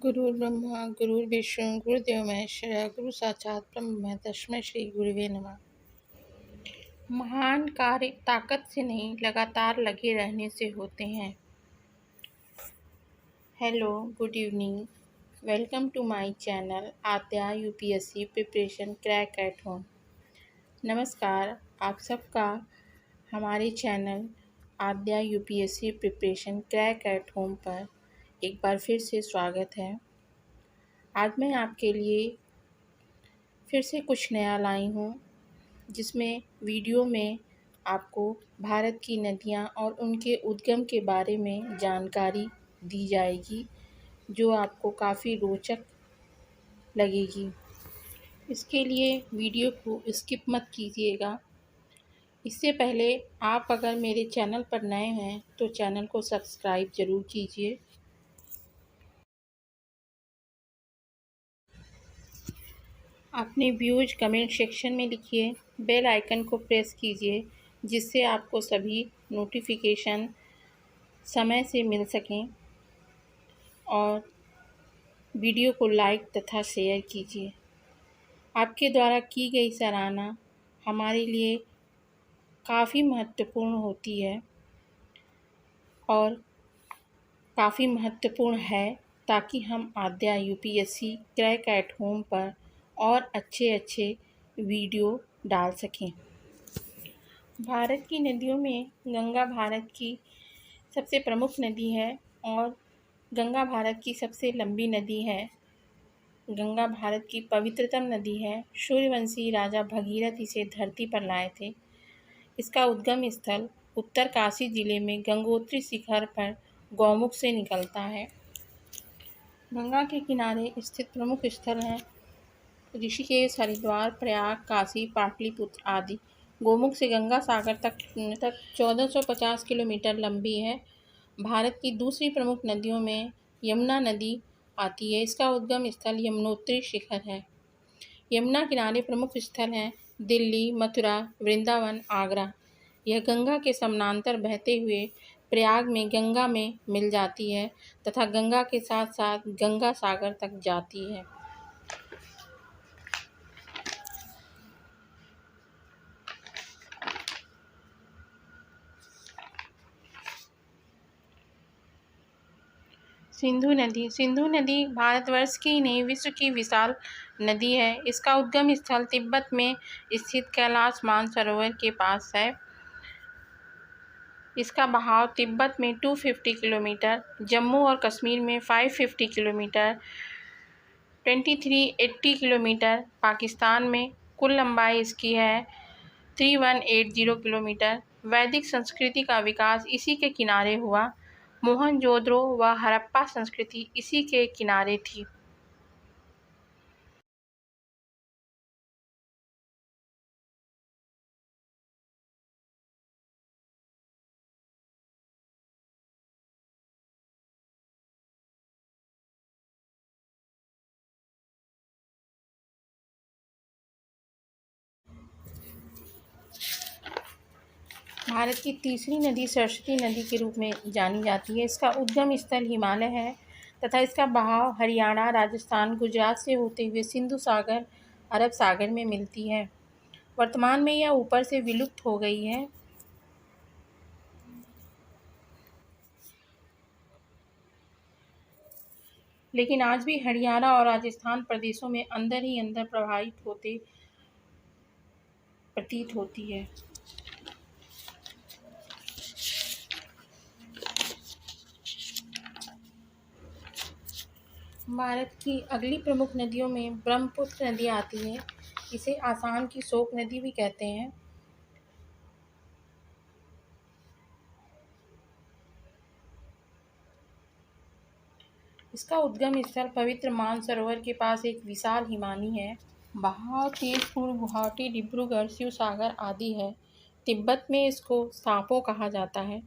गुरुर्ब्रह्मा गुरुर्विष्णु गुरुदेव महेश्वरा गुरु साक्षात ब्रह्म तस्मै श्री गुरुवे नमः। महान कार्य ताकत से नहीं लगातार लगे रहने से होते हैं। Hello, good evening, welcome to my channel Aadya UPSC preparation crack at home. नमस्कार, आप सबका हमारे channel Aadya UPSC preparation crack at home पर एक बार फिर से स्वागत है। आज मैं आपके लिए फिर से कुछ नया लाई हूँ, जिसमें वीडियो में आपको भारत की नदियाँ और उनके उद्गम के बारे में जानकारी दी जाएगी, जो आपको काफ़ी रोचक लगेगी। इसके लिए वीडियो को स्किप मत कीजिएगा। इससे पहले आप अगर मेरे चैनल पर नए हैं तो चैनल को सब्सक्राइब ज़रूर कीजिए। अपने व्यूज कमेंट सेक्शन में लिखिए, बेल आइकन को प्रेस कीजिए, जिससे आपको सभी नोटिफिकेशन समय से मिल सकें, और वीडियो को लाइक तथा शेयर कीजिए। आपके द्वारा की गई सराहना हमारे लिए काफ़ी महत्वपूर्ण होती है और काफ़ी महत्वपूर्ण है, ताकि हम आद्या यूपीएससी क्रैक एट होम पर और अच्छे वीडियो डाल सकें। भारत की नदियों में गंगा भारत की सबसे प्रमुख नदी है और गंगा भारत की सबसे लंबी नदी है। गंगा भारत की पवित्रतम नदी है। सूर्यवंशी राजा भगीरथ इसे धरती पर लाए थे। इसका उद्गम स्थल उत्तरकाशी जिले में गंगोत्री शिखर पर गौमुख से निकलता है। गंगा के किनारे स्थित प्रमुख स्थल हैं ऋषिकेश, हरिद्वार, प्रयाग, काशी, पाटलिपुत्र आदि। गौमुख से गंगा सागर तक 1450 किलोमीटर लंबी है। भारत की दूसरी प्रमुख नदियों में यमुना नदी आती है। इसका उद्गम स्थल यमुनोत्री शिखर है। यमुना किनारे प्रमुख स्थल हैं दिल्ली, मथुरा, वृंदावन, आगरा। यह गंगा के समानांतर बहते हुए प्रयाग में गंगा में मिल जाती है तथा गंगा के साथ साथ गंगा सागर तक जाती है। सिंधु नदी भारतवर्ष की ही नहीं, विश्व की विशाल नदी है। इसका उद्गम स्थल तिब्बत में स्थित कैलाश मानसरोवर के पास है। इसका बहाव तिब्बत में 250 किलोमीटर, जम्मू और कश्मीर में 550 किलोमीटर, 2380 किलोमीटर, पाकिस्तान में कुल लंबाई इसकी है 3180 किलोमीटर। वैदिक संस्कृति का विकास इसी के किनारे हुआ। मोहनजोदड़ो व हड़प्पा संस्कृति इसी के किनारे थी। भारत की तीसरी नदी सरस्वती नदी के रूप में जानी जाती है। इसका उद्गम स्थल हिमालय है तथा इसका बहाव हरियाणा, राजस्थान, गुजरात से होते हुए सिंधु सागर, अरब सागर में मिलती है। वर्तमान में यह ऊपर से विलुप्त हो गई है। लेकिन आज भी हरियाणा और राजस्थान प्रदेशों में अंदर ही अंदर प्रवाहित होते प्रतीत होती है। भारत की अगली प्रमुख नदियों में ब्रह्मपुत्र नदी आती है। इसे आसाम की शोक नदी भी कहते हैं। इसका उद्गम स्थल पवित्र मानसरोवर के पास एक विशाल हिमानी है। बहाव तेजपुर, गुवाहाटी, डिब्रूगढ़, शिवसागर आदि है। तिब्बत में इसको सांपो कहा जाता है।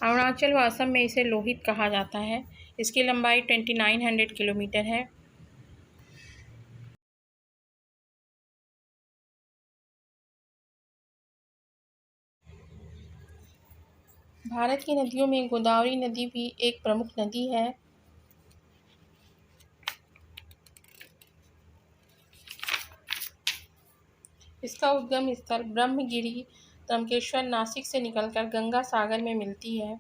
अरुणाचल व असम में इसे लोहित कहा जाता है। इसकी लंबाई 2900 किलोमीटर है। भारत की नदियों में गोदावरी नदी भी एक प्रमुख नदी है। इसका उद्गम स्थल ब्रह्मगिरी त्र्यंबकेश्वर नासिक से निकलकर गंगा सागर में मिलती है।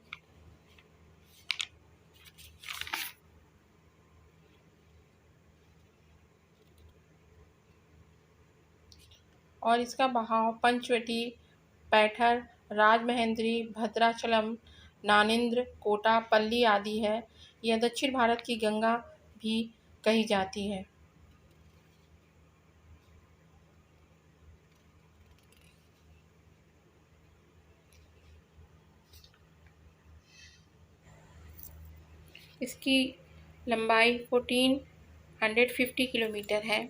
और इसका बहाव पंचवटी, पैठर, राजमहेंद्री, भद्राचलम, नानेंद्र, कोटा, पल्ली आदि है। यह दक्षिण भारत की गंगा भी कही जाती है। इसकी लंबाई 1450 किलोमीटर है।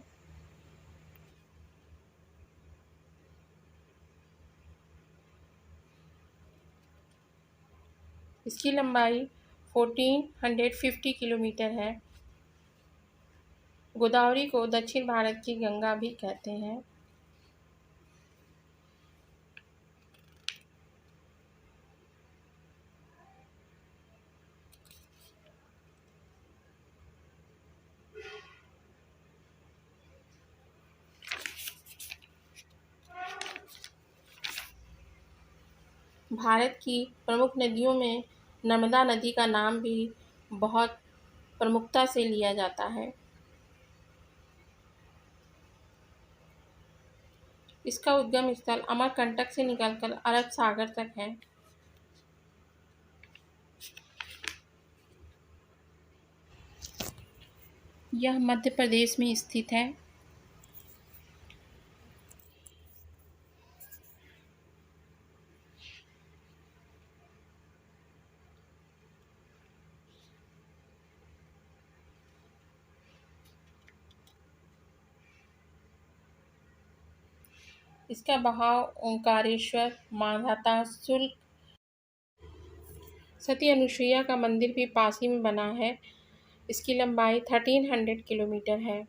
इसकी लंबाई 1450 किलोमीटर है। गोदावरी को दक्षिण भारत की गंगा भी कहते हैं। भारत की प्रमुख नदियों में नर्मदा नदी का नाम भी बहुत प्रमुखता से लिया जाता है। इसका उद्गम स्थल अमरकंटक से निकलकर अरब सागर तक है। यह मध्य प्रदेश में स्थित है। इसका बहाव ओंकारेश्वर, मांधाता, शुल्क, सती अनुसुईया का मंदिर भी पास ही में बना है। इसकी लंबाई 1300 किलोमीटर है।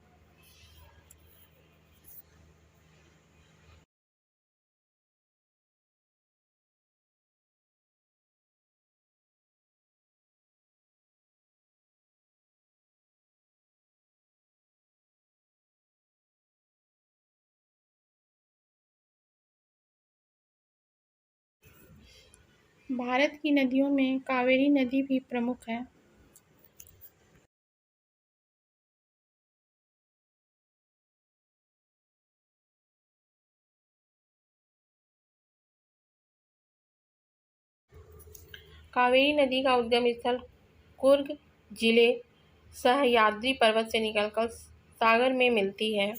भारत की नदियों में कावेरी नदी भी प्रमुख है। कावेरी नदी का उद्गम स्थल कुर्ग जिले सह्याद्री पर्वत से निकलकर सागर में मिलती है।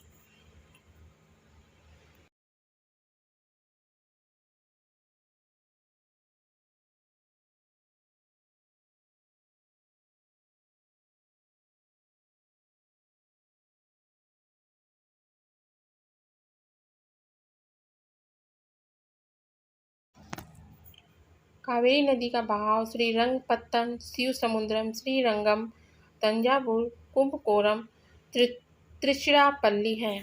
कावेरी नदी का बहाव श्रीरंगपत्तन, शिवसमुद्रम, श्रीरंगम, तंजावुर, कुंभकोणम, त्रिचिरापल्ली है।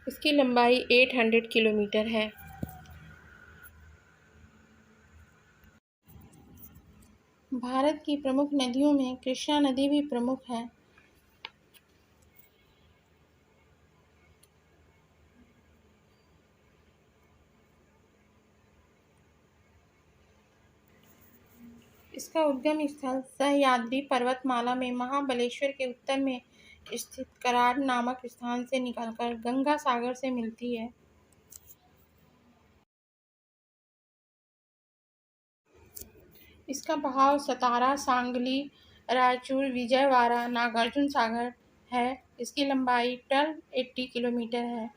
इसकी लंबाई 800 किलोमीटर है। भारत की प्रमुख नदियों में कृष्णा नदी भी प्रमुख है। इसका उद्गम स्थल सह्याद्री पर्वतमाला में महाबलेश्वर के उत्तर में स्थित करार नामक स्थान से निकलकर गंगा सागर से मिलती है। इसका बहाव सतारा, सांगली, रायचूर, विजयवाड़ा, नागार्जुन सागर है। इसकी लंबाई 1280 किलोमीटर है।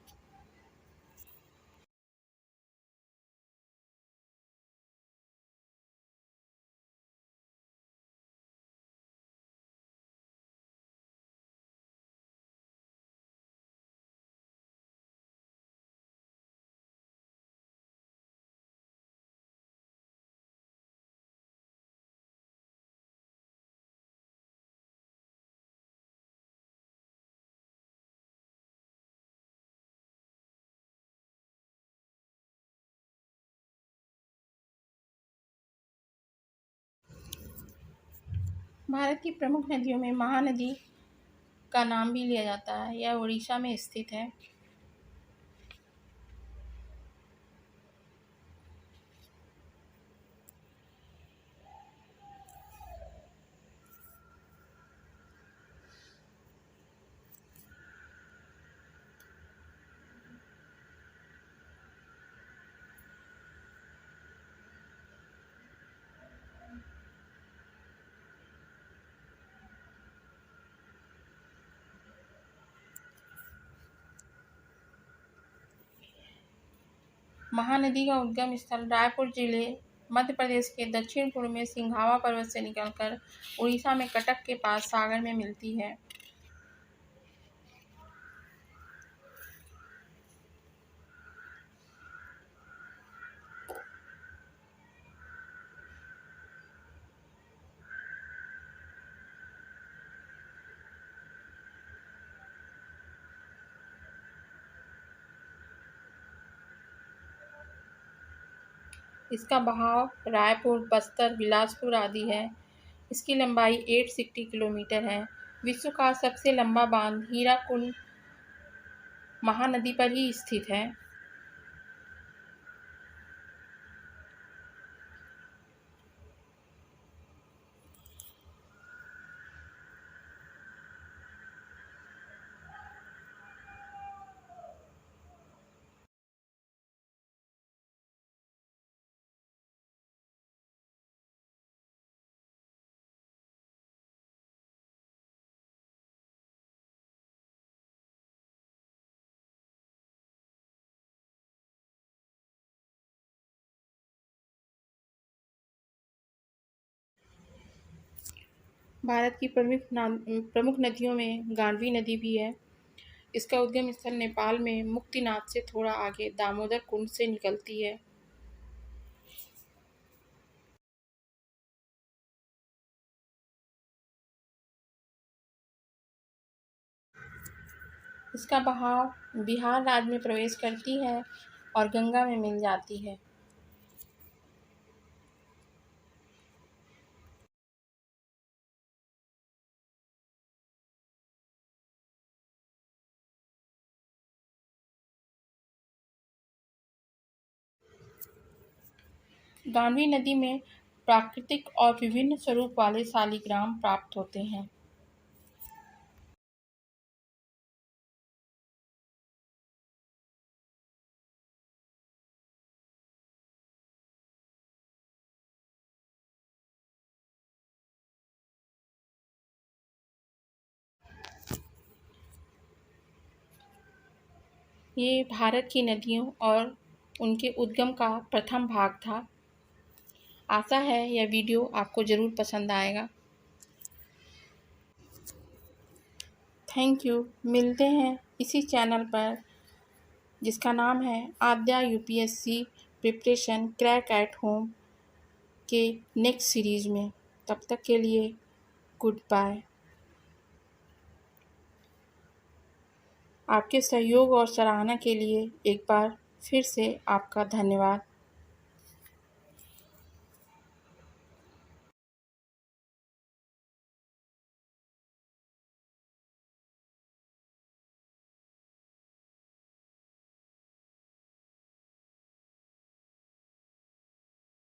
भारत की प्रमुख नदियों में महानदी का नाम भी लिया जाता है। यह उड़ीसा में स्थित है। महानदी का उद्गम स्थल रायपुर जिले मध्य प्रदेश के दक्षिण पूर्व में सिंघावा पर्वत से निकलकर उड़ीसा में कटक के पास सागर में मिलती है। इसका बहाव रायपुर, बस्तर, बिलासपुर आदि है। इसकी लंबाई 860 किलोमीटर है। विश्व का सबसे लंबा बांध हीराकुंड महानदी पर ही स्थित है। भारत की प्रमुख नदियों में गांडवी नदी भी है। इसका उद्गम स्थल नेपाल में मुक्तिनाथ से थोड़ा आगे दामोदर कुंड से निकलती है। इसका बहाव बिहार राज्य में प्रवेश करती है और गंगा में मिल जाती है। गांडवी नदी में प्राकृतिक और विभिन्न स्वरूप वाले शालिग्राम प्राप्त होते हैं। ये भारत की नदियों और उनके उद्गम का प्रथम भाग था। आशा है यह वीडियो आपको ज़रूर पसंद आएगा। Thank you. मिलते हैं इसी चैनल पर जिसका नाम है Aadya UPSC preparation crack at home के नेक्स्ट सीरीज़ में। तब तक के लिए गुड बाय। आपके सहयोग और सराहना के लिए एक बार फिर से आपका धन्यवाद।